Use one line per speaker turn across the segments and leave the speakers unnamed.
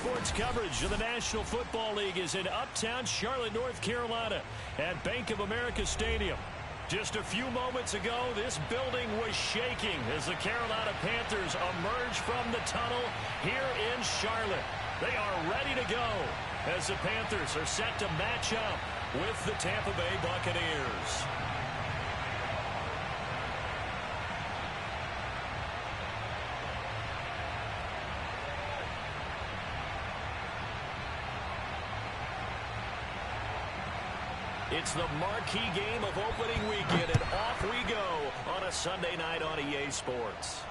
sports coverage of the National Football League is in uptown Charlotte, North Carolina at Bank of America Stadium. Just a few moments ago, this building was shaking as the Carolina Panthers emerge from the tunnel here in Charlotte. They are ready to go as the Panthers are set to match up with the Tampa Bay Buccaneers. It's the marquee game of opening weekend, and off we go on a Sunday night on EA Sports.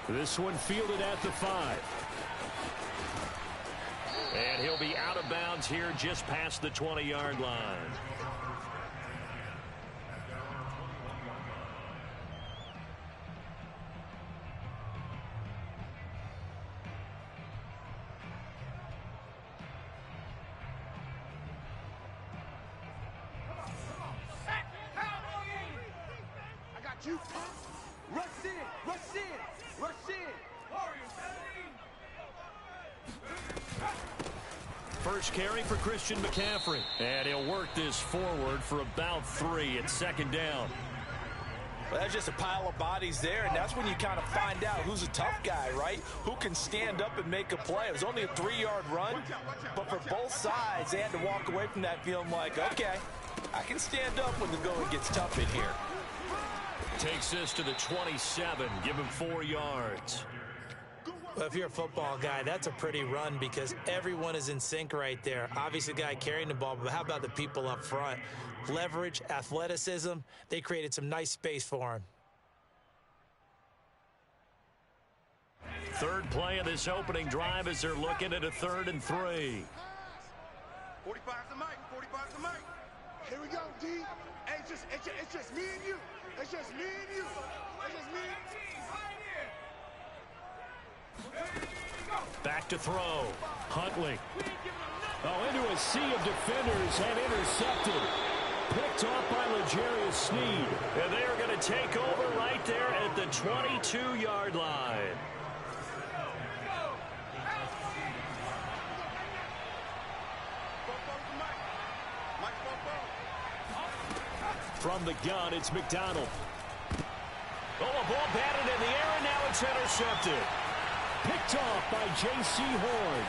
This one fielded at the 5. And he'll be out of bounds here just past the 20-yard line. First carry for Christian McCaffrey. And he'll work this forward for about 3 at second down.
Well, that's just a pile of bodies there, and that's when you kind of find out who's a tough guy, right? Who can stand up and make a play. It was only a 3-yard run, but for both sides, they had to walk away from that feeling like, okay, I can stand up when the going gets tough in here.
Takes this to the 27, give him 4 yards.
Well, if you're a football guy, that's a pretty run because everyone is in sync right there. Obviously, the guy carrying the ball, but how about the people up front? Leverage, athleticism, they created some nice space for him.
Third play of this opening drive as they're looking at a 3rd and 3.
45's the mic, 45's the mic. Here we go, D. Hey, it's just me and you. It's just me and you. It's just me and you.
Back to throw. Huntley. Oh, into a sea of defenders and intercepted. Picked off by L'Jarius Sneed. And they are going to take over right there at the 22-yard line. From the gun, it's McDonald. Oh, a ball batted in the air, and now it's intercepted. Picked off by J.C. Horn.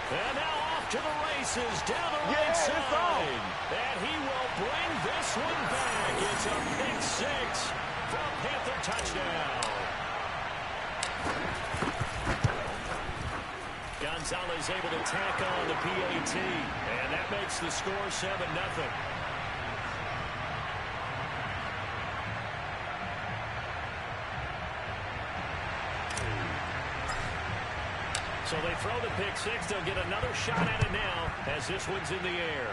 And now off to the races down the right side. And he will bring this one back. It's a pick 6 for a Panther touchdown. Gonzalez able to tack on the PAT. And that makes the score 7-0. So they throw the pick 6. They'll get another shot at it now as this one's in the air.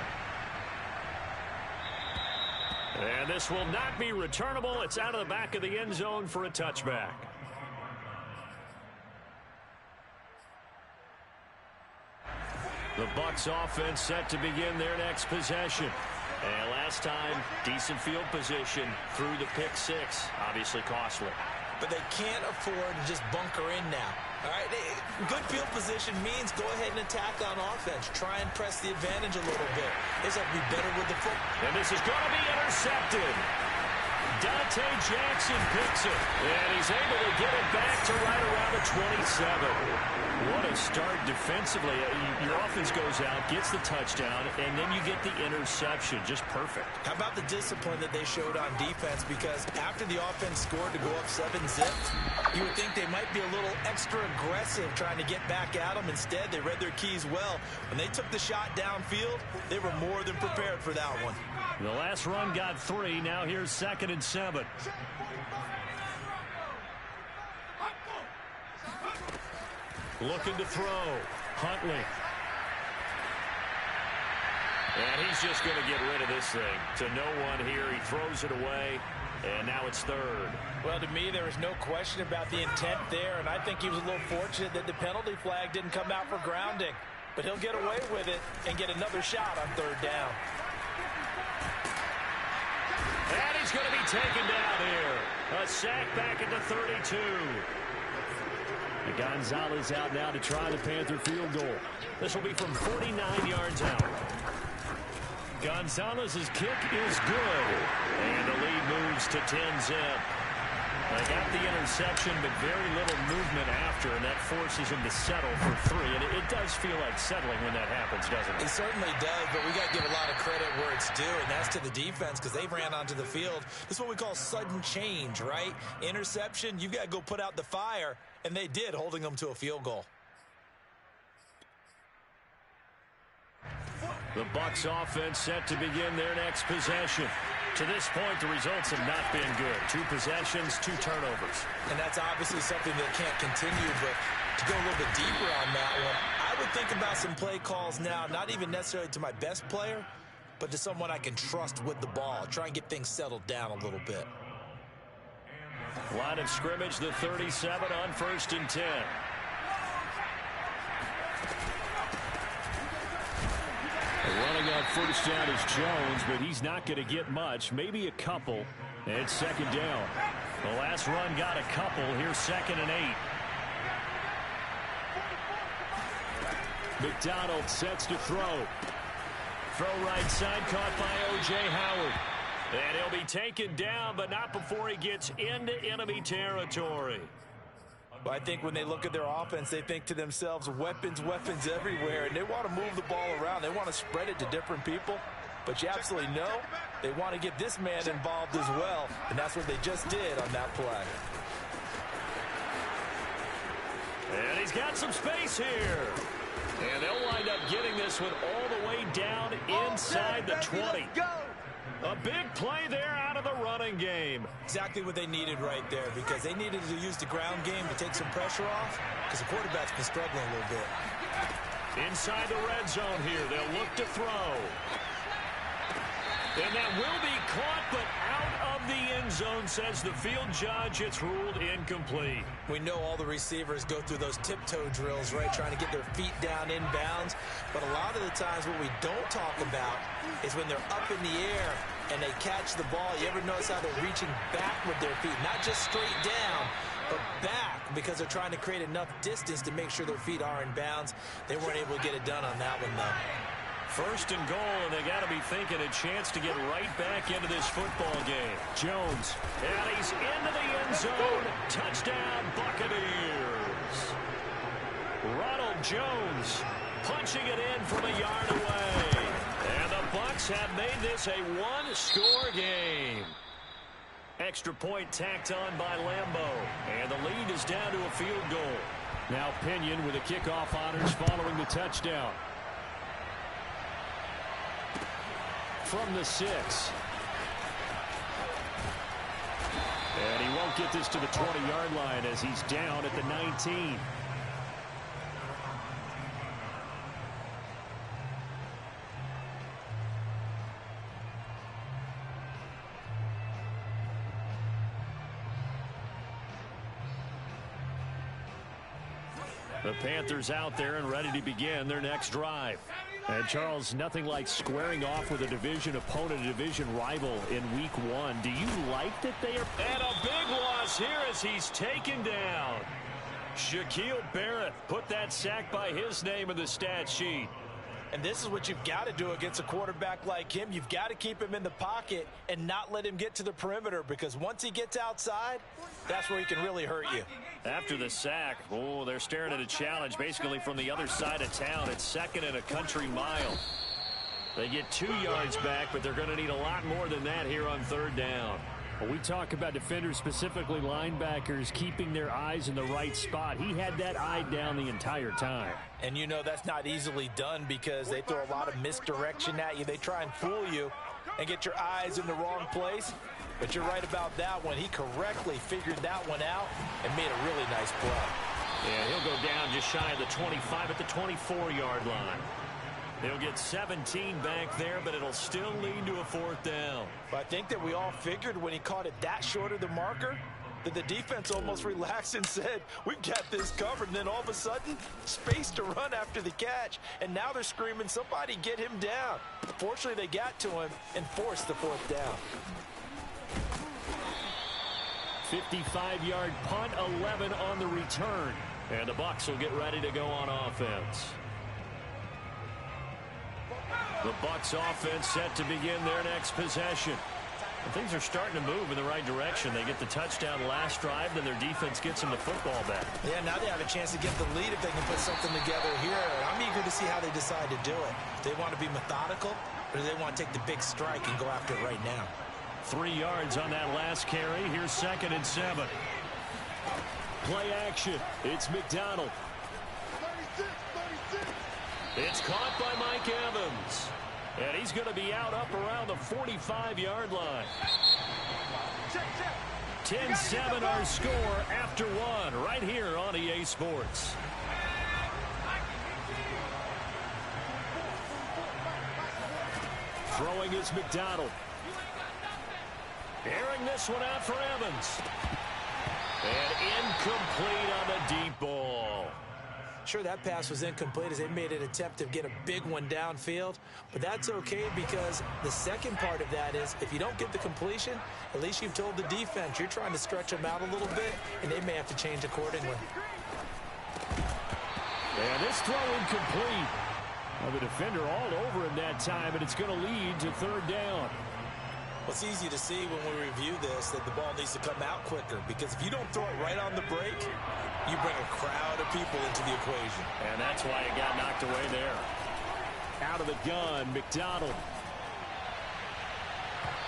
And this will not be returnable. It's out of the back of the end zone for a touchback. The Bucs offense set to begin their next possession. And last time, decent field position through the pick 6. Obviously costly.
But they can't afford to just bunker in now. All right, good field position means go ahead and attack on offense. Try and press the advantage a little bit. They just have to be better with the foot.
And this is going to be intercepted. Dante Jackson picks it. And he's able to get it back to right around the 27. What a start defensively. Your offense goes out, gets the touchdown, and then you get the interception. Just perfect.
How about the discipline that they showed on defense? Because after the offense scored to go up 7-0, you would think they might be a little extra aggressive trying to get back at them. Instead, they read their keys well. When they took the shot downfield, they were more than prepared for that one.
The last run got 3. Now here's 2nd and 7. Looking to throw. Huntley. And he's just going to get rid of this thing. To no one here. He throws it away. And now it's 3rd.
Well, to me, there was no question about the intent there, and I think he was a little fortunate that the penalty flag didn't come out for grounding. But he'll get away with it and get another shot on 3rd down.
And he's going to be taken down here. A sack back at the 32. Gonzalez out now to try the Panther field goal. This will be from 49 yards out. Gonzalez's kick is good. And the lead moves to 10-zip. They got the interception, but very little movement after, and that forces him to settle for 3. And it does feel like settling when that happens, doesn't it?
It certainly does, but we got to give a lot of credit where it's due, and that's to the defense because they ran onto the field. This is what we call sudden change, right? Interception, you've got to go put out the fire, and they did, holding them to a field goal.
The Bucs offense set to begin their next possession. To this point, the results have not been good. 2 possessions, 2 turnovers.
And that's obviously something that can't continue, but to go a little bit deeper on that one, I would think about some play calls now, not even necessarily to my best player, but to someone I can trust with the ball. Try and get things settled down a little bit.
Line of scrimmage, the 37 on 1st and 10. Running on first down is Jones, but he's not going to get much, maybe a couple. And it's 2nd down. The last run got a couple. Here's 2nd and 8. McDonald sets to throw. Throw right side, caught by O.J. Howard. And he'll be taken down, but not before he gets into enemy territory.
But I think when they look at their offense, they think to themselves, weapons everywhere, and they want to move the ball around. They want to spread it to different people. But you absolutely know they want to get this man involved as well, and that's what they just did on that play.
And he's got some space here. And they'll wind up getting this one all the way down inside the 20. A big play there out of the running game.
Exactly what they needed right there, because they needed to use the ground game to take some pressure off, because the quarterback's been struggling a little bit.
Inside the red zone here, they'll look to throw. And that will be caught, but out of the end zone, says the field judge. It's ruled incomplete.
We know all the receivers go through those tiptoe drills, right, trying to get their feet down inbounds. But a lot of the times what we don't talk about is when they're up in the air and they catch the ball. You ever notice how they're reaching back with their feet, not just straight down, but back, because they're trying to create enough distance to make sure their feet are in bounds. They weren't able to get it done on that one, though.
1st and goal, and they got to be thinking a chance to get right back into this football game. Jones, and he's into the end zone. Touchdown, Buccaneers. Ronald Jones punching it in from a yard away. And the Bucs have made this a 1-score game. Extra point tacked on by Lambeau. And the lead is down to a field goal. Now Pinion with the kickoff honors following the touchdown. From the 6. And he won't get this to the 20-yard line as he's down at the 19. The Panthers out there and ready to begin their next drive. And, Charles, nothing like squaring off with a division opponent, a division rival in Week 1. Do you like that they are... And a big loss here as he's taken down. Shaquille Barrett put that sack by his name in the stat sheet.
And this is what you've got to do against a quarterback like him. You've got to keep him in the pocket and not let him get to the perimeter, because once he gets outside, that's where he can really hurt you.
After the sack, oh, they're staring at a challenge basically from the other side of town. It's 2nd and a country mile. They get 2 yards back, but they're going to need a lot more than that here on 3rd down. Well, we talk about defenders, specifically linebackers, keeping their eyes in the right spot. He had that eye down the entire time.
And you know that's not easily done, because they throw a lot of misdirection at you. They try and fool you and get your eyes in the wrong place. But you're right about that one. He correctly figured that one out and made a really nice play.
Yeah, he'll go down just shy of the 25 at the 24-yard line. They'll get 17 back there, but it'll still lead to a 4th down.
But I think that we all figured when he caught it that short of the marker that the defense almost relaxed and said, we've got this covered. And then all of a sudden, space to run after the catch. And now they're screaming, somebody get him down. Fortunately, they got to him and forced the 4th down.
55-yard punt, 11 on the return. And the Bucs will get ready to go on offense. The Bucs offense set to begin their next possession. And things are starting to move in the right direction. They get the touchdown last drive, then their defense gets them the football back.
Yeah, now they have a chance to get the lead if they can put something together here. I'm eager to see how they decide to do it. Do they want to be methodical, or do they want to take the big strike and go after it right now?
3 yards on that last carry. Here's 2nd and 7. Play action. It's McDonald.
36, 36.
It's caught by Mike Evans. And he's going to be out up around the 45-yard line. 10-7 our score after one right here on EA Sports. Throwing is McDonald. Airing this one out for Evans. And incomplete on the deep ball.
Sure, that pass was incomplete as they made an attempt to get a big one downfield, but that's okay because the second part of that is if you don't get the completion, at least you've told the defense you're trying to stretch them out a little bit, and they may have to change accordingly.
And this throw incomplete. Well, the defender all over him that time, and it's going to lead to 3rd down.
Well, it's easy to see when we review this that the ball needs to come out quicker because if you don't throw it right on the break, you bring a crowd of people into the equation.
And that's why it got knocked away there. Out of the gun, McDonald.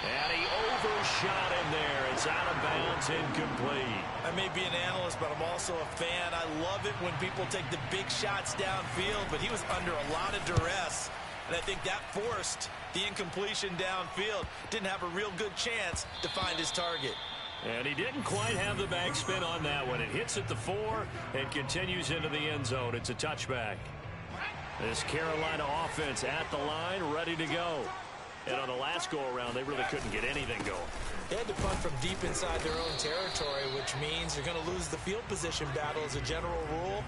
And he overshot him there. It's out of bounds, incomplete.
I may be an analyst, but I'm also a fan. I love it when people take the big shots downfield, but he was under a lot of duress. And I think that forced the incompletion downfield. Didn't have a real good chance to find his target.
And he didn't quite have the backspin on that one. It hits at the 4 and continues into the end zone. It's a touchback. This Carolina offense at the line, ready to go. And on the last go-around, they really couldn't get anything going.
They had to punt from deep inside their own territory, which means you're going to lose the field position battle as a general rule.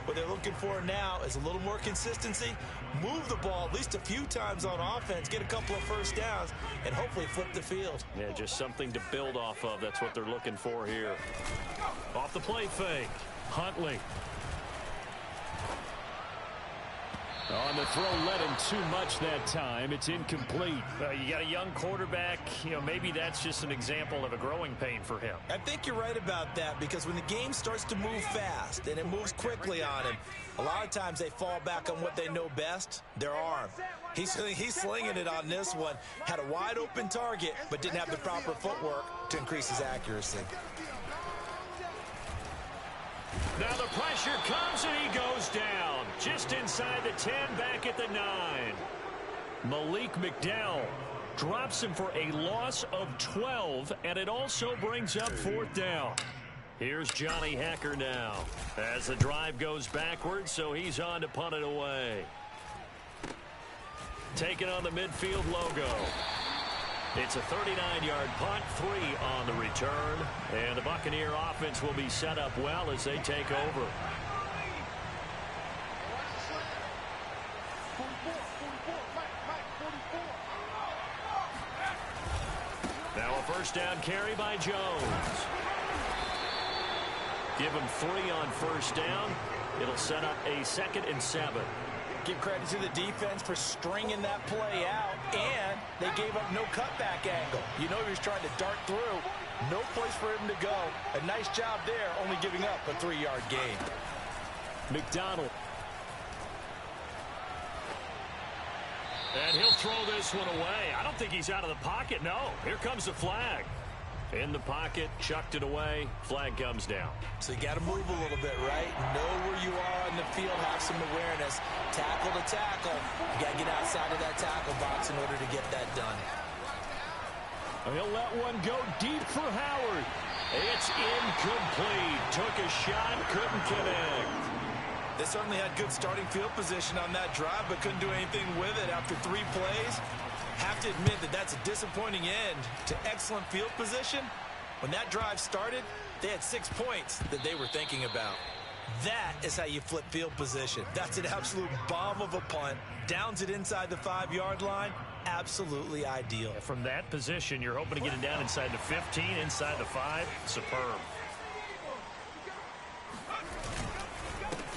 What they're looking for now is a little more consistency, move the ball at least a few times on offense, get a couple of first downs, and hopefully flip the field.
Yeah, just something to build off of. That's what they're looking for here. Off the play fake, Huntley. On the throw, led him too much that time. It's incomplete. You got a young quarterback. Maybe that's just an example of a growing pain for him.
I think you're right about that because when the game starts to move fast and it moves quickly on him, a lot of times they fall back on what they know best, their arm. He's slinging it on this one. Had a wide open target, but didn't have the proper footwork to increase his accuracy.
Now the pressure comes and he goes down. Just inside the 10, back at the 9. Malik McDowell drops him for a loss of 12, and it also brings up 4th down. Here's Johnny Hacker now as the drive goes backwards, so he's on to punt it away. Taking on the midfield logo. It's a 39-yard punt, 3 on the return, and the Buccaneer offense will be set up well as they take over. Now a first down carry by Jones. Give him 3 on first down. It'll set up a 2nd and 7.
Give credit to the defense for stringing that play out, and they gave up no cutback angle. You know he was trying to dart through. No place for him to go. A nice job there, only giving up a 3-yard gain.
McDonald. And he'll throw this one away. I don't think he's out of the pocket. No, here comes the flag. In the pocket, chucked it away. Flag comes down.
So you got to move a little bit, right? Know where you are on the field, have some awareness. Tackle to tackle. You got to get outside of that tackle box in order to get that done.
He'll let one go deep for Howard. It's incomplete. Took a shot, couldn't connect.
They certainly had good starting field position on that drive, but couldn't do anything with it after 3 plays. Have to admit that that's a disappointing end to excellent field position. When that drive started, they had 6 points that they were thinking about. That is how you flip field position. That's an absolute bomb of a punt. Downs it inside the 5-yard line. Absolutely ideal.
From that position, you're hoping to get it down inside the 15, inside the 5. Superb.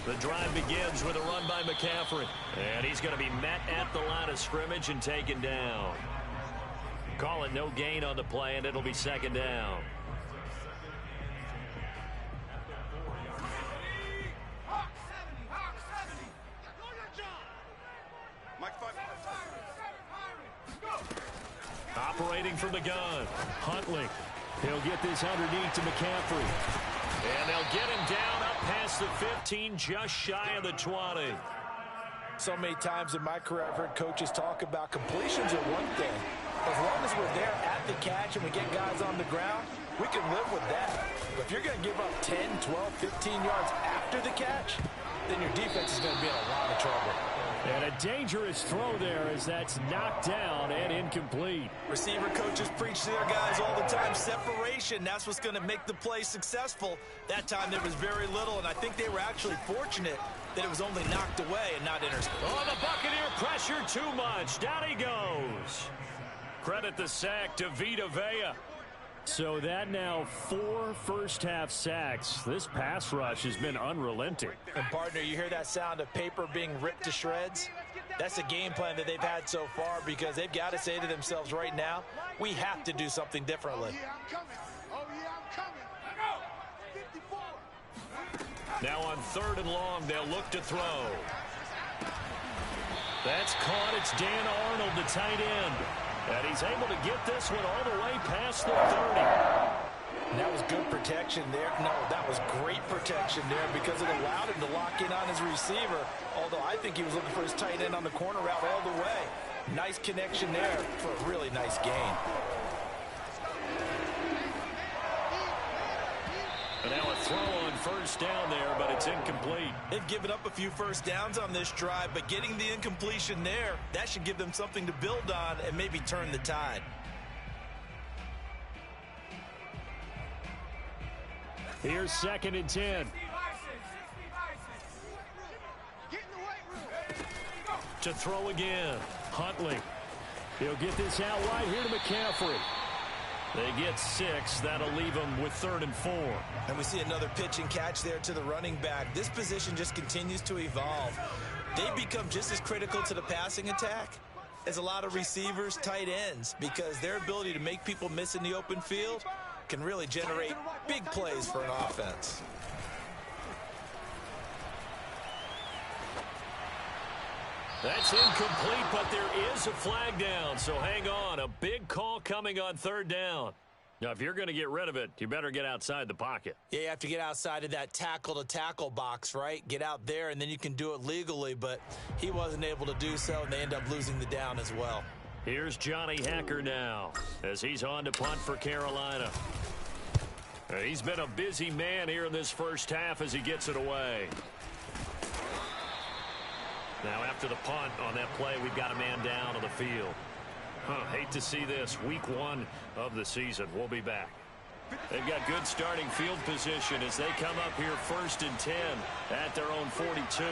The drive begins with a run by McCaffrey. And he's going to be met at the line of scrimmage and taken down. Call it no gain on the play, and it'll be second down. Operating from the gun, Huntley. He'll get this underneath to McCaffrey. And they'll get him down up past the 15, just shy of the 20.
So many times in my career I've heard coaches talk about completions are one thing. As long as we're there at the catch and we get guys on the ground, we can live with that. But if you're going to give up 10, 12, 15 yards after the catch, then your defense is going to be in a lot of trouble.
And a dangerous throw there as that's knocked down and incomplete.
Receiver coaches preach to their guys all the time. Separation, that's what's going to make the play successful. That time there was very little, and I think they were actually fortunate that it was only knocked away and not intercepted.
Oh, the Buccaneer pressure too much. Down he goes. Credit the sack to Vita Vea. So that now 4 first-half sacks. This pass rush has been unrelenting.
And, partner, you hear that sound of paper being ripped to shreds? That's a game plan that they've had so far because they've got to say to themselves right now, we have to do something differently.
Oh, yeah, I'm coming. Oh, yeah, I'm coming. 54.
Now on 3rd and long, they'll look to throw. That's caught. It's Dan Arnold, the tight end. And he's able to get this one all the way past the 30.
And that was good protection there. No, that was great protection there because it allowed him to lock in on his receiver. Although I think he was looking for his tight end on the corner route all the way. Nice connection there for a really nice gain.
And now a throw on 1st down there, but it's incomplete.
They've given up a few first downs on this drive, but getting the incompletion there, that should give them something to build on and maybe turn the tide.
Here's 2nd and 10. To throw again, Huntley. He'll get this out wide here to McCaffrey. They get 6. That'll leave them with 3rd and 4.
And we see another pitch and catch there to the running back. This position just continues to evolve. They become just as critical to the passing attack as a lot of receivers, tight ends, because their ability to make people miss in the open field can really generate big plays for an offense.
That's incomplete, but there is a flag down, so hang on. A big call coming on 3rd down. Now, if you're going to get rid of it, you better get outside the pocket.
Yeah, you have to get outside of that tackle-to-tackle box, right? Get out there, and then you can do it legally, but he wasn't able to do so, and they end up losing the down as well.
Here's Johnny Hacker now as he's on to punt for Carolina. He's been a busy man here in this first half as he gets it away. Now after the punt on that play, we've got a man down on the field. Hate to see this. Week 1 of the season. We'll be back. They've got good starting field position as they come up here 1st and 10 at their own 42.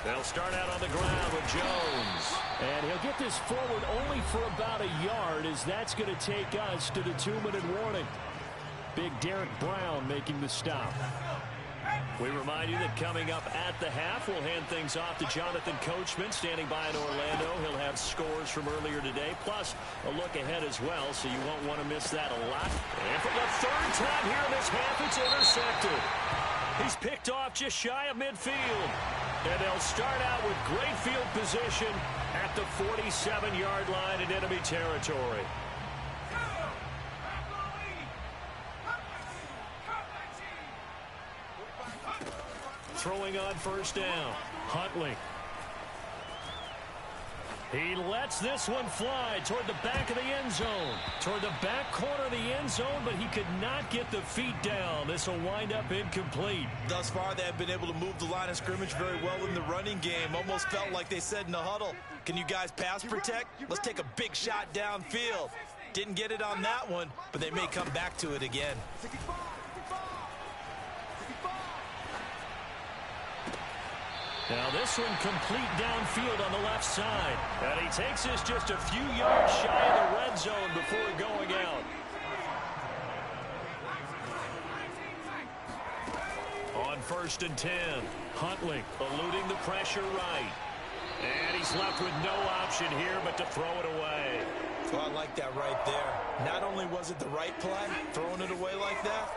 They'll start out on the ground with Jones. And he'll get this forward only for about a yard as that's going to take us to the 2-minute warning. Big Derek Brown making the stop. We remind you that coming up at the half, we'll hand things off to Jonathan Coachman standing by in Orlando. He'll have scores from earlier today, plus a look ahead as well, so you won't want to miss that a lot. And for the 3rd time here in this half, it's intercepted. He's picked off just shy of midfield. And they'll start out with great field position at the 47-yard line in enemy territory. Throwing on 1st down, Huntley. He lets this one fly toward the back of the end zone. Toward the back corner of the end zone, but he could not get the feet down. This will wind up incomplete.
Thus far, they have been able to move the line of scrimmage very well in the running game. Almost felt like they said in the huddle, can you guys pass protect? Let's take a big shot downfield. Didn't get it on that one, but they may come back to it again.
Now this one complete downfield on the left side. And he takes this just a few yards shy of the red zone before going out. on 1st and 10. Huntley eluding the pressure right. And he's left with no option here but to throw it away.
Well, I like that right there. Not only was it the right play, throwing it away like that,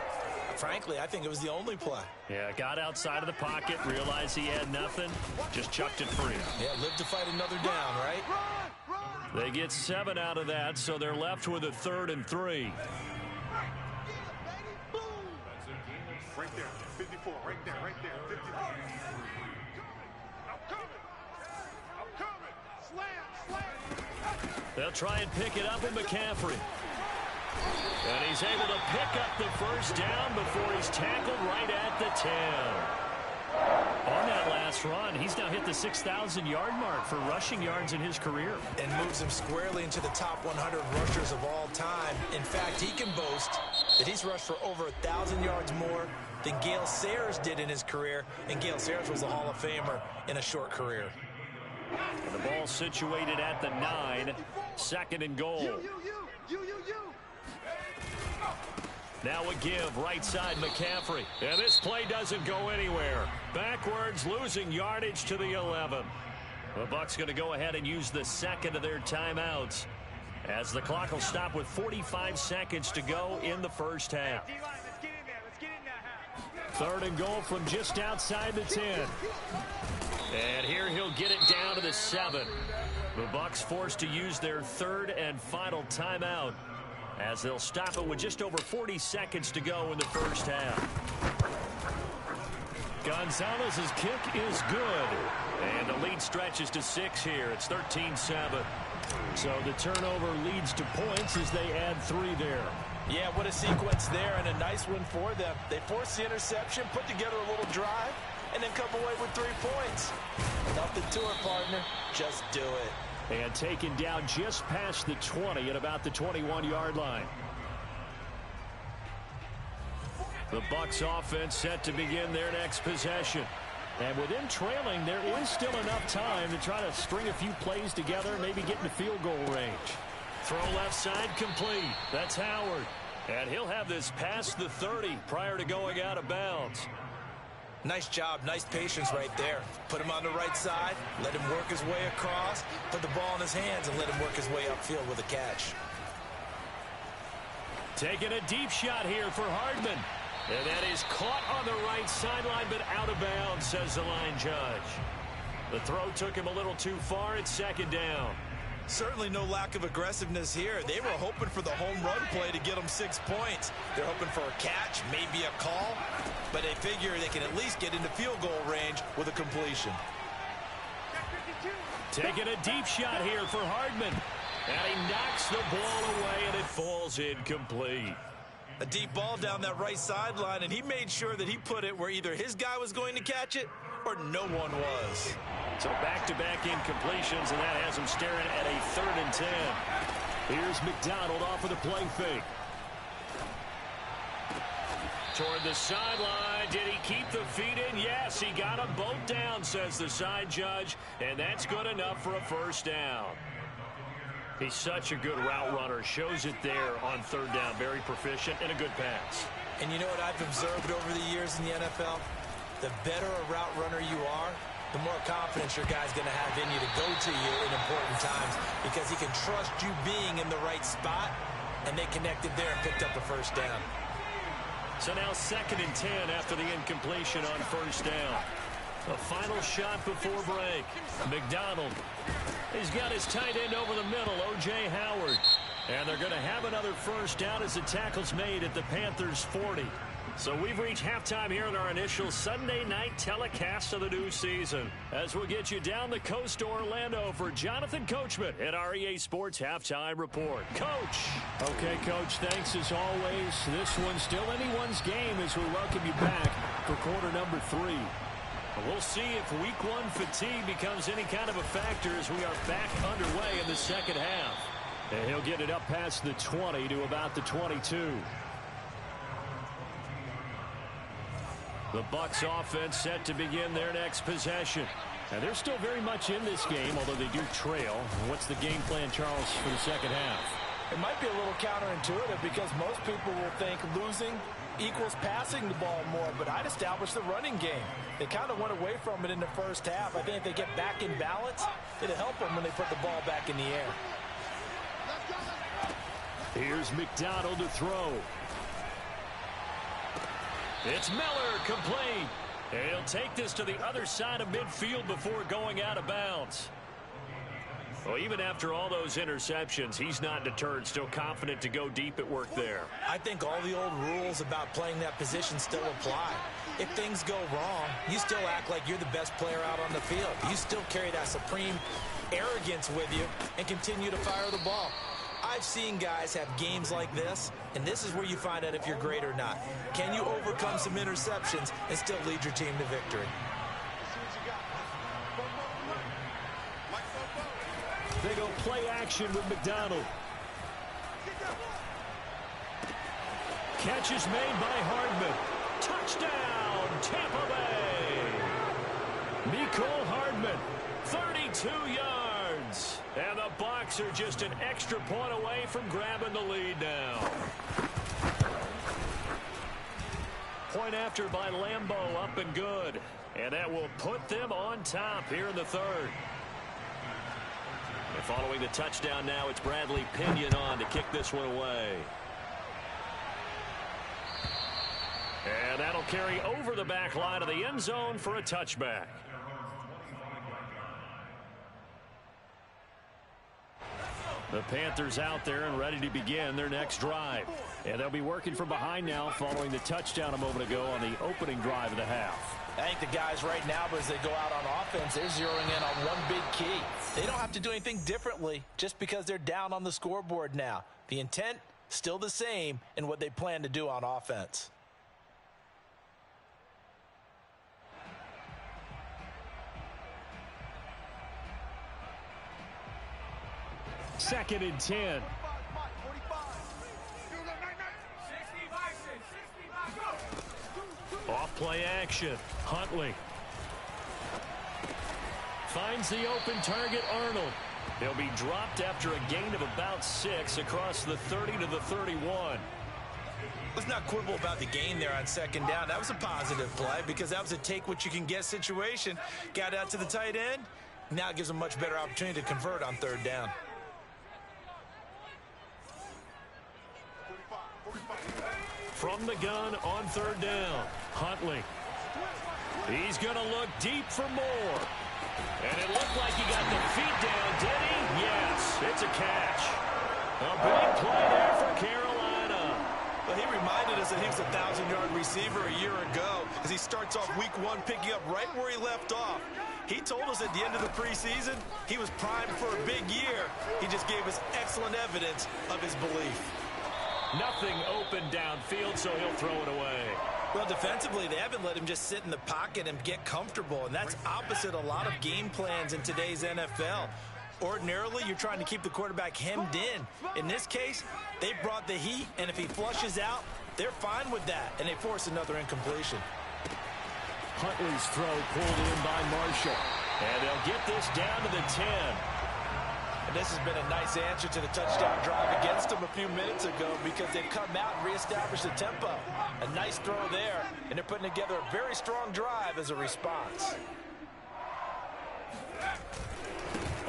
frankly, I think it was the only play.
Yeah, got outside of the pocket, realized he had nothing, just chucked it free.
Yeah, live to fight another down, right?
They get 7 out of that, so they're left with a 3rd and 3.
Right there, 54, right there, 54. I'm coming. Slam.
They'll try and pick it up with McCaffrey. And he's able to pick up the first down before he's tackled right at the 10. On that last run, he's now hit the 6,000-yard mark for rushing yards in his career.
And moves him squarely into the top 100 rushers of all time. In fact, he can boast that he's rushed for over 1,000 yards more than Gale Sayers did in his career. And Gale Sayers was a Hall of Famer in a short career.
And the ball situated at the 9, 2nd and goal.
You.
Now a give, right side McCaffrey. And this play doesn't go anywhere. Backwards, losing yardage to the 11. The Bucs going to go ahead and use the second of their timeouts, as the clock will stop with 45 seconds to go in the first half. 3rd and goal from just outside the 10. And here he'll get it down to the 7. The Bucs forced to use their 3rd and final timeout, as they'll stop it with just over 40 seconds to go in the first half. Gonzalez's kick is good. And the lead stretches to 6 here. It's 13-7. So the turnover leads to points as they add 3 there.
Yeah, what a sequence there, and a nice one for them. They forced the interception, put together a little drive, and then come away with 3 points. Nothing to it, partner. Just do it.
And taken down just past the 20 at about the 21-yard line. The Bucs offense set to begin their next possession. And with them trailing, there is still enough time to try to string a few plays together, maybe get in the field goal range. Throw left side complete. That's Howard. And he'll have this past the 30 prior to going out of bounds.
Nice job, nice patience right there. Put him on the right side, let him work his way across, put the ball in his hands, and let him work his way upfield with a catch.
Taking a deep shot here for Hardman. And that is caught on the right sideline, but out of bounds, says the line judge. The throw took him a little too far. It's 2nd down.
Certainly no lack of aggressiveness here. They were hoping for the home run play to get them 6 points. They're hoping for a catch, maybe a call, but they figure they can at least get into field goal range with a completion.
Taking a deep shot here for Hardman. And he knocks the ball away, and it falls incomplete.
A deep ball down that right sideline, and he made sure that he put it where either his guy was going to catch it or no one was.
So back-to-back incompletions, and that has him staring at a 3rd and 10. Here's McDonald off of the play fake. Toward the sideline. Did he keep the feet in? Yes, he got them both down, says the side judge, and that's good enough for a 1st down. He's such a good route runner. Shows it there on 3rd down. Very proficient and a good pass.
And you know what I've observed over the years in the NFL? The better a route runner you are, the more confidence your guy's going to have in you to go to you in important times, because he can trust you being in the right spot, and they connected there and picked up the 1st down.
So now 2nd and 10 after the incompletion on 1st down. A final shot before break. McDonald. He's got his tight end over the middle, O.J. Howard. And they're going to have another 1st down as the tackle's made at the Panthers' 40. So we've reached halftime here in our initial Sunday night telecast of the new season, as we'll get you down the coast to Orlando for Jonathan Coachman at our EA Sports Halftime Report. Coach. Okay, Coach, thanks as always. This one's still anyone's game as we welcome you back for quarter number 3. We'll see if week 1 fatigue becomes any kind of a factor as we are back underway in the second half. And he'll get it up past the 20 to about the 22. The Bucs offense set to begin their next possession. And they're still very much in this game, although they do trail. What's the game plan, Charles, for the second half?
It might be a little counterintuitive because most people will think losing
equals passing the ball more, but I'd establish the running game. They kind of went away from it in the first half. I think if they get back in balance, it'll help them when they put the ball back in the air.
Here's McDonald to throw. It's Miller, complete. He'll take this to the other side of midfield before going out of bounds. Well, even after all those interceptions, he's not deterred, still confident to go deep at work there.
I think all the old rules about playing that position still apply. If things go wrong, you still act like you're the best player out on the field. You still carry that supreme arrogance with you and continue to fire the ball. I've seen guys have games like this, and this is where you find out if you're great or not. Can you overcome some interceptions and still lead your team to victory?
They go play action with McDonald. Catch is made by Hardman. Touchdown, Tampa Bay. Mecole Hardman, 32 yards. And the Bucs are just an extra point away from grabbing the lead now. Point after by Lambeau, up and good. And that will put them on top here in the third. And following the touchdown now, it's Bradley Pinion on to kick this one away. And that'll carry over the back line of the end zone for a touchback. The Panthers out there and ready to begin their next drive. And they'll be working from behind now following the touchdown a moment ago on the opening drive of the half.
I think the guys right now, as they go out on offense, they're zeroing in on one big key. They don't have to do anything differently just because they're down on the scoreboard now. The intent, still the same in what they plan to do on offense.
Second and 10. Off play action. Huntley finds the open target, Arnold. He'll be dropped after a gain of about 6 across the 30 to the 31.
Let's not quibble about the gain there on second down. That was a positive play because that was a take-what-you-can-get situation. Got out to the tight end. Now it gives them a much better opportunity to convert on third down.
From the gun on third down, Huntley. He's going to look deep for more. And it looked like he got the feet down, did he? Yes, it's a catch. A big play there for Carolina.
Well, he reminded us that he was a 1,000-yard receiver a year ago as he starts off week 1 picking up right where he left off. He told us at the end of the preseason he was primed for a big year. He just gave us excellent evidence of his belief.
Nothing open downfield, so he'll throw it away.
Well, defensively, they haven't let him just sit in the pocket and get comfortable, and that's opposite a lot of game plans in today's NFL. Ordinarily, you're trying to keep the quarterback hemmed in. In this case, they brought the heat, and if he flushes out, they're fine with that, and they force another incompletion.
Huntley's throw pulled in by Marshall. And they'll get this down to the 10.
And this has been a nice answer to the touchdown drive against them a few minutes ago because they've come out and reestablished the tempo. A nice throw there, and they're putting together a very strong drive as a response.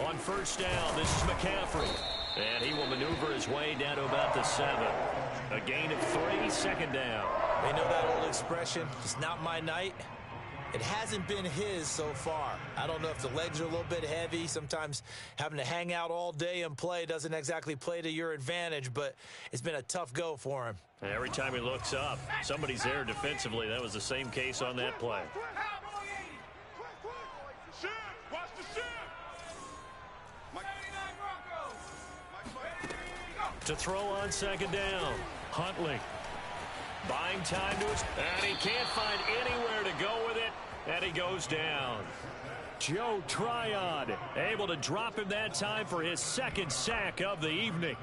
On first down, this is McCaffrey. And he will maneuver his way down to about the 7. A gain of 3, second down.
They know that old expression, it's not my night. It hasn't been his so far. I don't know if the legs are a little bit heavy. Sometimes having to hang out all day and play doesn't exactly play to your advantage, but it's been a tough go for him.
Every time he looks up, somebody's there defensively. That was the same case on that play. To throw on second down, Huntley. Buying time to his, and he can't find anywhere to go with it, and he goes down. Joe Tryon able to drop him that time for his second sack of the evening.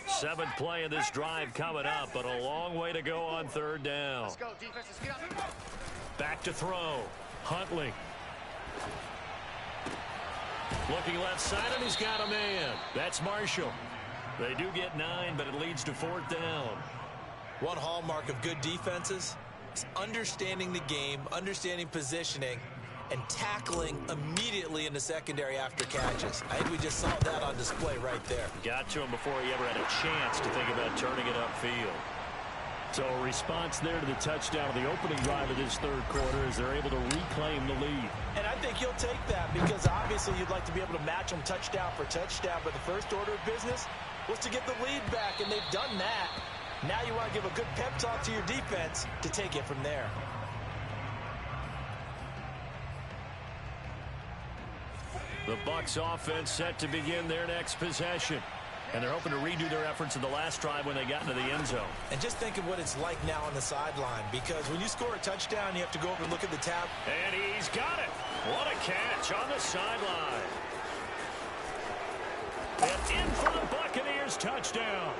7th play of this drive coming up, but a long way to go on third down.
Let's go, defense. Let's get out.
Back to throw. Huntley. Looking left side, and he's got a man. That's Marshall. They do get 9, but it leads to 4th down.
One hallmark of good defenses is understanding the game, understanding positioning, and tackling immediately in the secondary after catches. I think we just saw that on display right there.
Got to him before he ever had a chance to think about turning it upfield. So a response there to the touchdown of the opening drive of this third quarter as they're able to reclaim the lead.
And I think you'll take that because obviously you'd like to be able to match them touchdown for touchdown, but the first order of business was to get the lead back, and they've done that. Now you want to give a good pep talk to your defense to take it from there.
The Bucs offense set to begin their next possession. And they're hoping to redo their efforts in the last drive when they got into the end zone.
And just think of what it's like now on the sideline, because when you score a touchdown, you have to go over and look at the tab.
And he's got it. What a catch on the sideline. And in for the Buccaneers touchdown.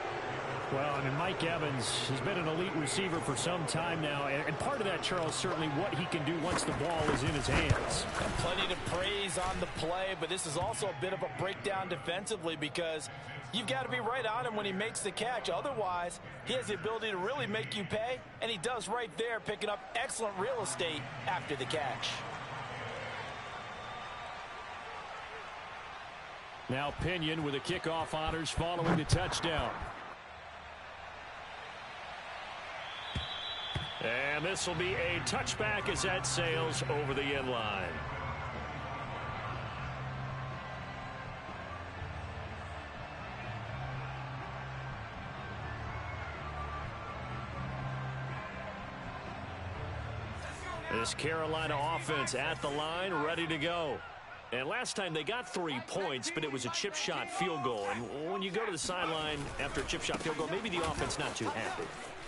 Well, I mean, Mike Evans has been an elite receiver for some time now, and part of that, Charles, certainly what he can do once the ball is in his hands.
And plenty to praise on the play, but this is also a bit of a breakdown defensively because you've got to be right on him when he makes the catch. Otherwise, he has the ability to really make you pay, and he does right there, picking up excellent real estate after the catch.
Now Pinion with the kickoff honors following the touchdown. And this will be a touchback as that sails over the end line. This Carolina offense at the line, ready to go. And last time they got 3 points, but it was a chip shot field goal. And when you go to the sideline after a chip shot field goal, maybe the offense not too happy.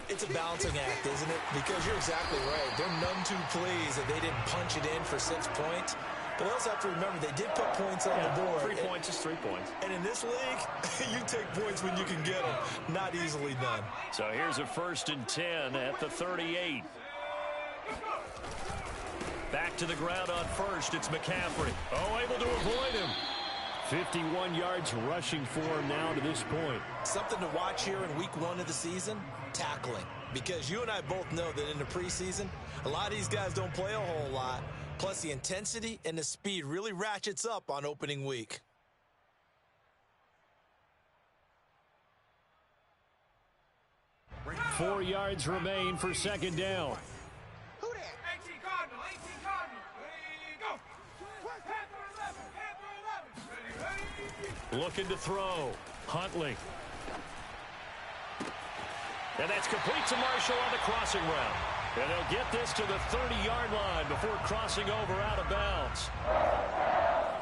It's a balancing act, isn't it? Because you're exactly right. They're none too pleased that they didn't punch it in for 6 points. But they also have to remember they did put points on the board.
3 points is 3 points.
And in this league, you take points when you can get them. Not easily done.
So here's a 1st and 10 at the 38. Back to the ground on first. It's McCaffrey. Oh, able to avoid him. 51 yards rushing for him now to this point.
Something to watch here in week 1 of the season, tackling. Because you and I both know that in the preseason, a lot of these guys don't play a whole lot. Plus the intensity and the speed really ratchets up on opening week.
Four yards remain for 2nd down. Looking to throw. Huntley. And that's complete to Marshall on the crossing route. And they'll get this to the 30-yard line before crossing over out of bounds.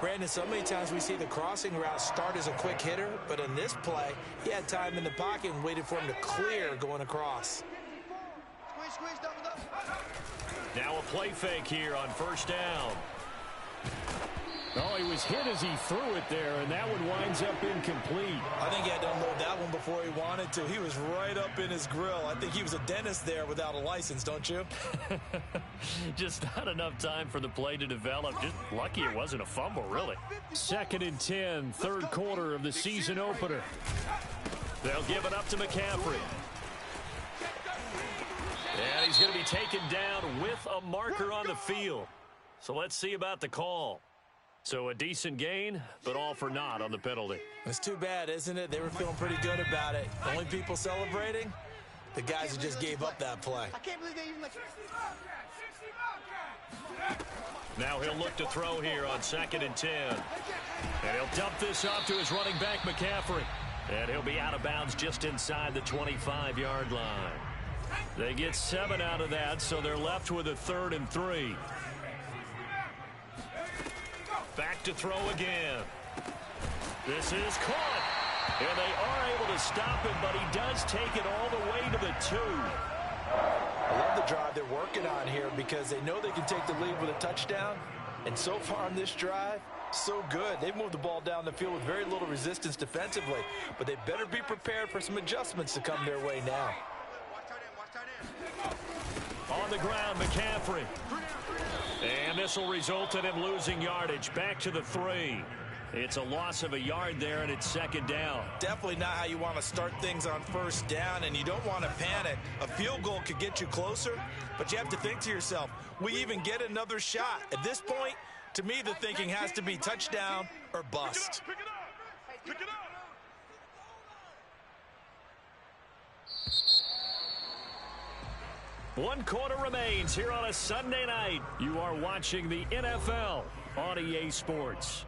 Brandon, so many times we see the crossing route start as a quick hitter, but in this play, he had time in the pocket and waited for him to clear going across.
Now a play fake here on 1st down.
Oh, he was hit as he threw it there, and that one winds up incomplete.
I think he had to unload that one before he wanted to. He was right up in his grill. I think he was a dentist there without a license, don't you?
Just not enough time for the play to develop. Just lucky it wasn't a fumble, really.
2nd and 10, 3rd quarter of the season opener.
They'll give it up to McCaffrey. And he's going to be taken down with a marker on the field. So let's see about the call. So a decent gain, but all for naught on the penalty.
It's too bad, isn't it? They were feeling pretty good about it. The only people celebrating, the guys who just gave up that play.
I can't believe they even let you.
Now he'll look to throw here on 2nd and 10. And he'll dump this off to his running back, McCaffrey. And he'll be out of bounds just inside the 25-yard line. They get 7 out of that, so they're left with a 3rd and 3. Back to throw again. This is caught. And they are able to stop him, but he does take it all the way to the 2.
I love the drive they're working on here because they know they can take the lead with a touchdown. And so far on this drive, so good. They've moved the ball down the field with very little resistance defensively. But they better be prepared for some adjustments to come their way now.
On the ground, McCaffrey. And this will result in him losing yardage back to the 3. It's a loss of a yard there, and it's second down.
Definitely not how you want to start things on first down, and you don't want to panic. A field goal could get you closer, but you have to think to yourself, we even get another shot. At this point, to me, the thinking has to be touchdown or bust.
Pick it up. Pick it up.
One quarter remains here on a Sunday night. You are watching the NFL on EA Sports.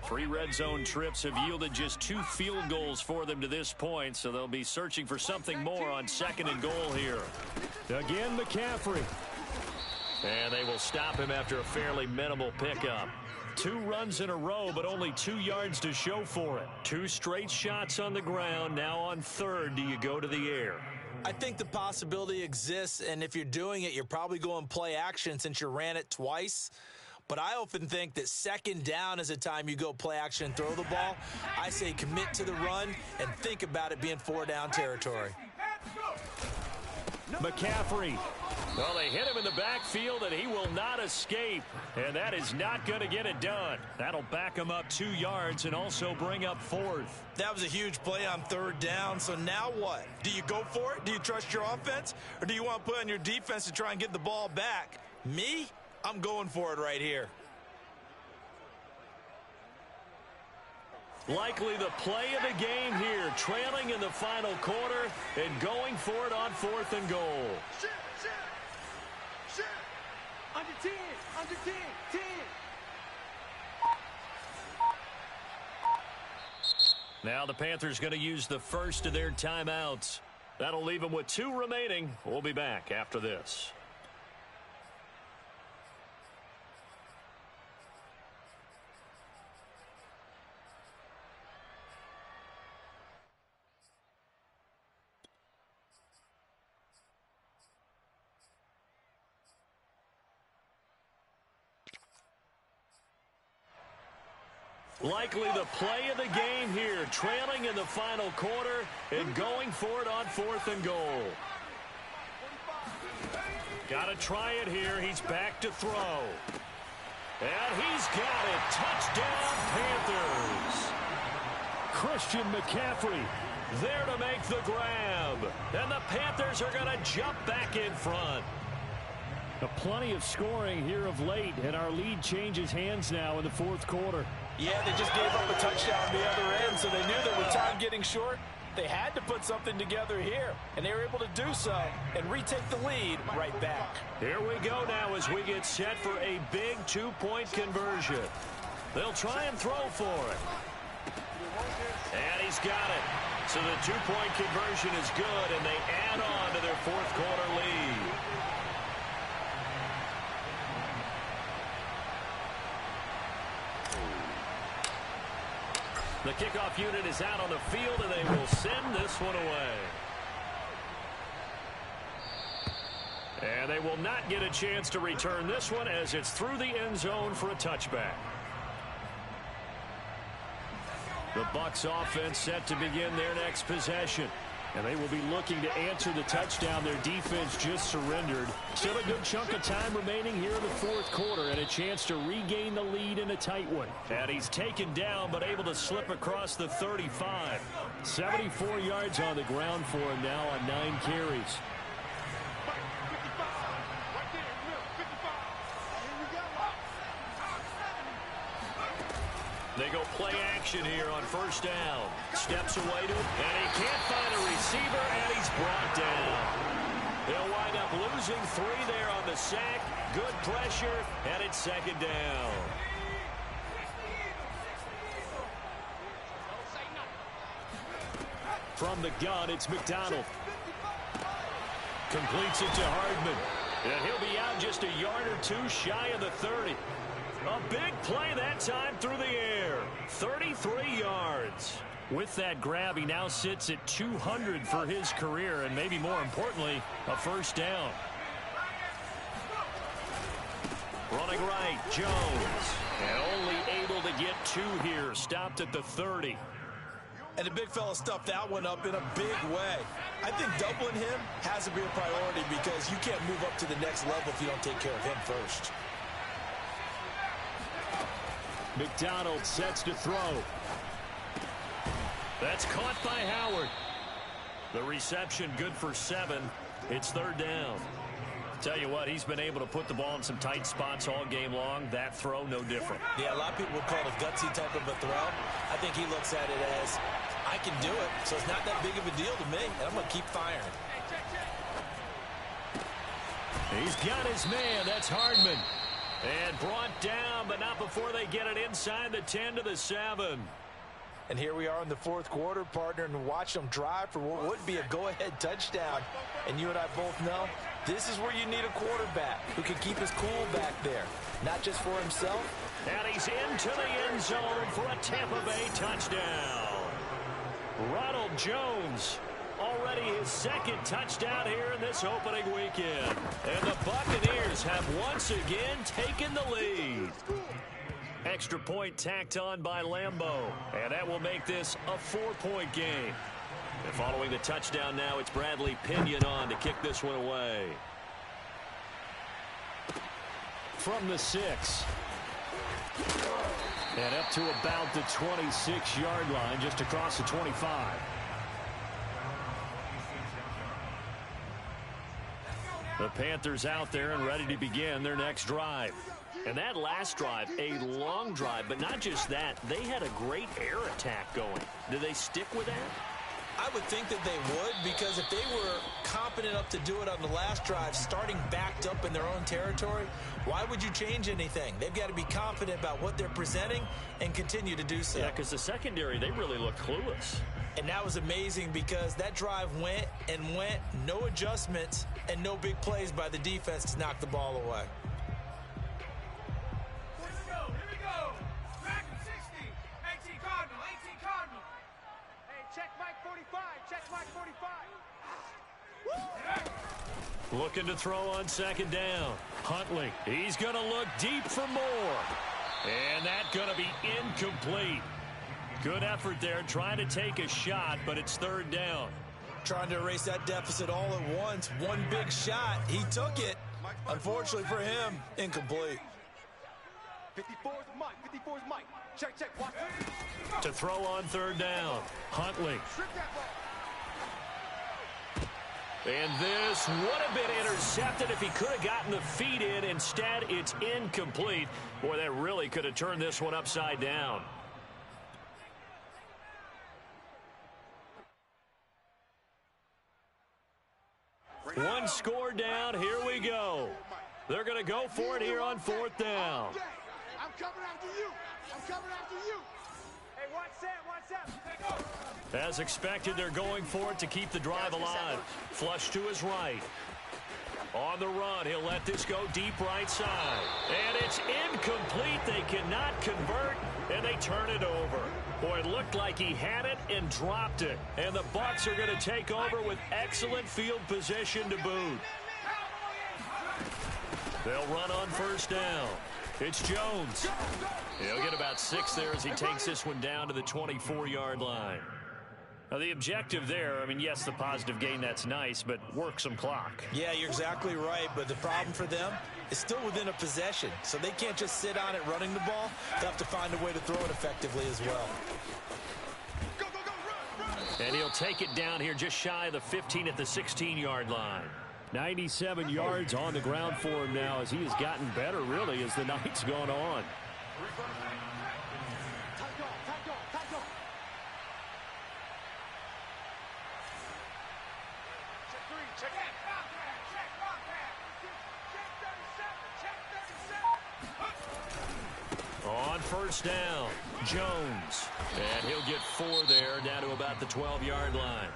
Three red zone trips have yielded just 2 field goals for them to this point, so they'll be searching for something more on second and goal here.
Again, McCaffrey.
And they will stop him after a fairly minimal pickup. 2 runs in a row, but only 2 yards to show for it. 2 straight shots on the ground. Now on third, do you go to the air?
I think the possibility exists, and if you're doing it, you're probably going play action since you ran it twice. But I often think that second down is a time you go play action and throw the ball. I say commit to the run and think about it being 4-down territory.
McCaffrey.
Well, they hit him in the backfield, and he will not escape. And that is not going to get it done. That'll back him up 2 yards and also bring up fourth.
That was a huge play on third down, so now what? Do you go for it? Do you trust your offense? Or do you want to put on your defense to try and get the ball back? Me? I'm going for it right here.
Likely the play of the game here, trailing in the final quarter and going for it on fourth and goal.
Shit. Under 10. Under 10. 10.
Now the Panthers going to use the first of their timeouts. That'll leave them with 2 remaining. We'll be back after this. Likely the play of the game here, trailing in the final quarter and going for it on fourth and goal. Got to try it here. He's back to throw. And he's got it. Touchdown, Panthers.
Christian McCaffrey
There to make the grab. And the Panthers are going to jump back in front.
Plenty of scoring here of late, and our lead changes hands now in the fourth quarter.
Yeah, they just gave up a touchdown the other end, so they knew that with time getting short, they had to put something together here, and they were able to do so and retake the lead right back.
Here we go now as we get set for a big 2-point conversion. They'll try and throw for it. And he's got it. So the 2-point conversion is good, and they add on to their fourth quarter lead. The kickoff unit is out on the field, and they will send this one away. And they will not get a chance to return this one as it's through the end zone for a touchback. The Bucs offense set to begin their next possession. And they will be looking to answer the touchdown their defense just surrendered. Still a good chunk of time remaining here in the fourth quarter and a chance to regain the lead in a tight one. And he's taken down but able to slip across the 35. 74 yards on the ground for him now on 9 carries. They go play action here on first down. Steps away to him, and he can't find a receiver, and he's brought down. They'll wind up losing 3 there on the sack. Good pressure, and it's second down. From the gun, it's McDonald. Completes it to Hardman. And he'll be out just a yard or 2 shy of the 30. A big play that time through the air. 33 yards. With that grab, he now sits at 200 for his career, and maybe more importantly, a first down. Running right, Jones. And only able to get 2 here. Stopped at the 30.
And the big fella stuffed that one up in a big way. I think doubling him has to be a priority because you can't move up to the next level if you don't take care of him first.
McDonald sets to throw. That's caught by Howard. The reception good for 7. It's 3rd down. Tell you what, he's been able to put the ball in some tight spots all game long. That throw, no different.
Yeah, a lot of people would call it a gutsy type of a throw. I think he looks at it as, I can do it, so it's not that big of a deal to me, and I'm going to keep firing.
He's got his man. That's Hardman. And brought down, but not before they get it inside the 10 to the 7.
And here we are in the 4th quarter, partner, and watch them drive for what would be a go-ahead touchdown. And you and I both know this is where you need a quarterback who can keep his cool back there, not just for himself.
And he's into the end zone for a Tampa Bay touchdown. Ronald Jones, already his 2nd touchdown here in this opening weekend. And the Buccaneers have once again taken the lead. Extra point tacked on by Lambeau. And that will make this a 4-point game. And following the touchdown now, it's Bradley Pinion on to kick this one away. From the 6. And up to about the 26-yard line, just across the 25. The Panthers out there and ready to begin their next drive. And that last drive, a long drive, but not just that. They had a great air attack going. Do they stick with that?
I would think that they would, because if they were competent enough to do it on the last drive, starting backed up in their own territory, why would you change anything? They've got to be confident about what they're presenting and continue to do so.
Yeah, because the secondary, they really looked clueless.
And that was amazing because that drive went and went, no adjustments, and no big plays by the defense to knock the ball away.
Looking to throw on 2nd down. Huntley, he's going to look deep for more. And that's going to be incomplete. Good effort there, trying to take a shot, but it's 3rd down.
Trying to erase that deficit all at once. One big shot. He took it. Unfortunately for him, incomplete.
54 is Mike. 54 is Mike. Check, check. Watch.
To throw on 3rd down. Huntley. And this would have been intercepted if he could have gotten the feet in. Instead, it's incomplete. Boy, that really could have turned this one upside down. One score down. Here we go. They're going to go for it here on 4th down.
I'm coming after you. I'm coming after you. Hey, watch that. Watch that.
As expected, they're going for it to keep the drive alive. Flush to his right. On the run, he'll let this go deep right side. And it's incomplete. They cannot convert, and they turn it over. Boy, it looked like he had it and dropped it. And the Bucs are going to take over with excellent field position to boot. They'll run on 1st down. It's Jones. He'll get about 6 there as he takes this one down to the 24-yard line. Now, the objective there, I mean, yes, the positive gain, that's nice, but work some clock.
Yeah, you're exactly right, but the problem for them is still within a possession, so they can't just sit on it running the ball. They'll have to find a way to throw it effectively as well.
And he'll take it down here just shy of the 15 at the 16-yard line. 97 yards on the ground for him now as he has gotten better, really, as the night's gone on. On 1st down, Jones. And he'll get 4 there, down to about the 12-yard line.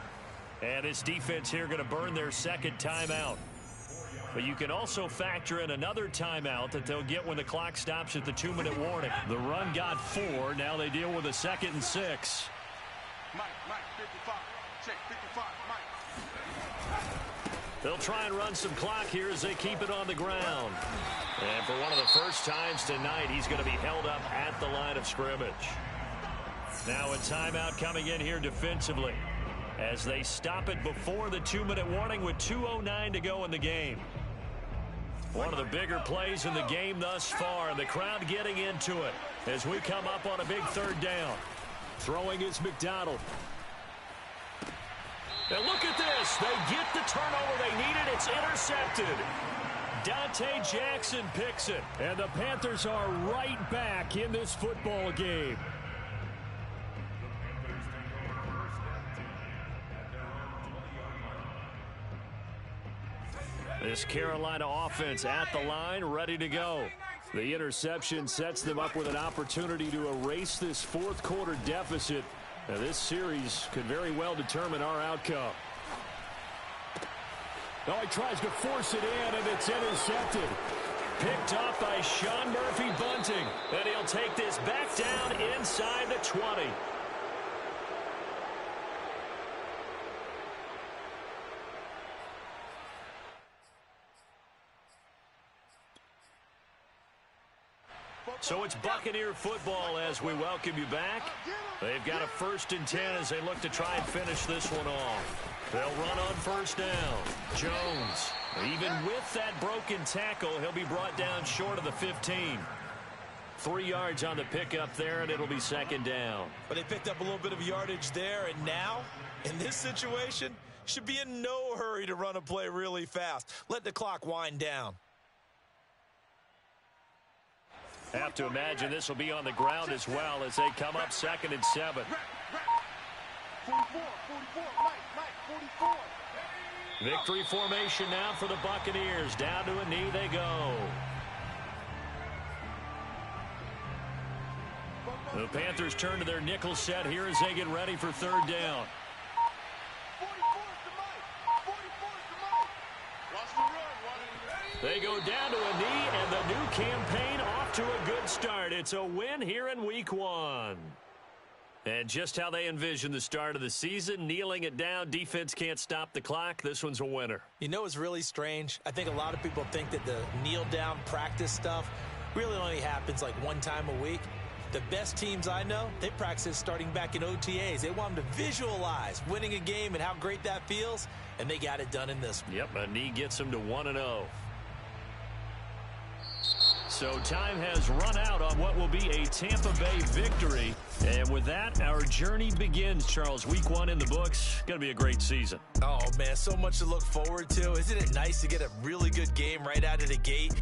And this defense here going to burn their 2nd timeout. But you can also factor in another timeout that they'll get when the clock stops at the 2-minute warning. The run got 4. Now they deal with a 2nd and 6.
Mike, 55. Check, 55, Mike.
They'll try and run some clock here as they keep it on the ground. And for one of the first times tonight, he's going to be held up at the line of scrimmage. Now a timeout coming in here defensively as they stop it before the 2-minute warning with 2:09 to go in the game. One of the bigger plays in the game thus far. The crowd getting into it as we come up on a big third down. Throwing is McDonald. And look at this. They get the turnover they needed. It's intercepted. Dante Jackson picks it. And the Panthers are right back in this football game. This Carolina offense at the line, ready to go. The interception sets them up with an opportunity to erase this fourth quarter deficit. Now, this series could very well determine our outcome. Oh, he tries to force it in, and it's intercepted. Picked off by Sean Murphy Bunting. And he'll take this back down inside the 20. So it's Buccaneer football as we welcome you back. They've got a 1st and 10 as they look to try and finish this one off. They'll run on 1st down. Jones, even with that broken tackle, he'll be brought down short of the 15. 3 yards on the pickup there, and it'll be 2nd down.
But they picked up a little bit of yardage there, and now, in this situation, should be in no hurry to run a play really fast. Let the clock wind down.
Have to imagine this will be on the ground as well as they come up 2nd and 7.
44, Mike, 44.
Victory formation now for the Buccaneers. Down to a knee they go. The Panthers turn to their nickel set here as they get ready for 3rd down.
44 to Mike. 44 to Mike. Watch the run.
They go down to a knee, and the new campaign off to a good start. It's a win here in Week 1. And just how they envision the start of the season, kneeling it down, defense can't stop the clock. This one's a winner.
You know what's really strange? I think a lot of people think that the kneel-down practice stuff really only happens like one time a week. The best teams I know, they practice starting back in OTAs. They want them to visualize winning a game and how great that feels, and they got it done in this one.
Yep, a knee gets them to 1-0. So time has run out on what will be a Tampa Bay victory. And with that, our journey begins, Charles. Week 1 in the books. Going to be a great season.
Oh, man, so much to look forward to. Isn't it nice to get a really good game right out of the gate?